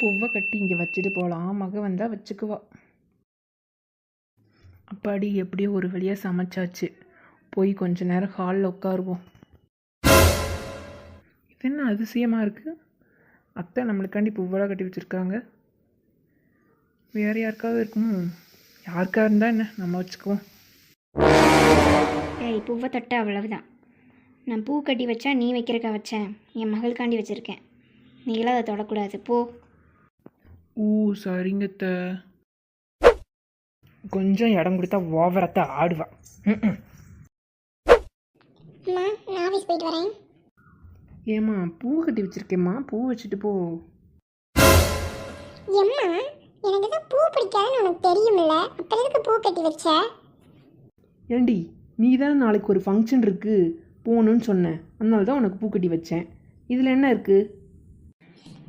பூவை கட்டி இங்கே வச்சுட்டு போகலாம். மக வந்தால் வச்சுக்குவா. அப்பாடி எப்படியோ ஒரு வழியாக சமைச்சாச்சு. போய் கொஞ்ச நேரம் ஹாலில் உட்காருவோம். இது என்ன அதிசயமாக இருக்குது? அத்தை நம்மளுக்காண்டி பூவெல்லாம் கட்டி வச்சுருக்காங்க. வேறு யாருக்காவது இருக்குமோ? யாருக்காக இருந்தால் என்ன, நம்ம வச்சுக்குவோம். ஏய், பூவை தொட்ட அவ்வளவுதான். நான் பூ கட்டி வச்சா நீ வைக்கிறக்கா வச்சேன்? என் மகளுக்காண்டி வச்சுருக்கேன். நீங்களாம் அதை தொடக்கூடாது, போ. ஊ சரிங்கத்த. கொஞ்சம் இடம் கொடுத்தா ஓவரத்தை ஆடுவா. நான் ஆஃபீஸ் போயிட்டு வரேன். ஏம்மா பூ கட்டி வச்சிருக்கேம்மா, பூ வச்சுட்டு போ. எம்மா, எனக்கு தான் பூ பிடிக்காதுன்னு உனக்கு தெரியுமில்ல, அப்புறம் எதுக்கு பூ கட்டி வச்ச? ஏண்டி, நீ தானே நாளைக்கு ஒரு ஃபங்க்ஷன் இருக்குது போகணுன்னு சொன்னேன், அதனால தான் உனக்கு பூ கட்டி வச்சேன். இதில் என்ன இருக்குது?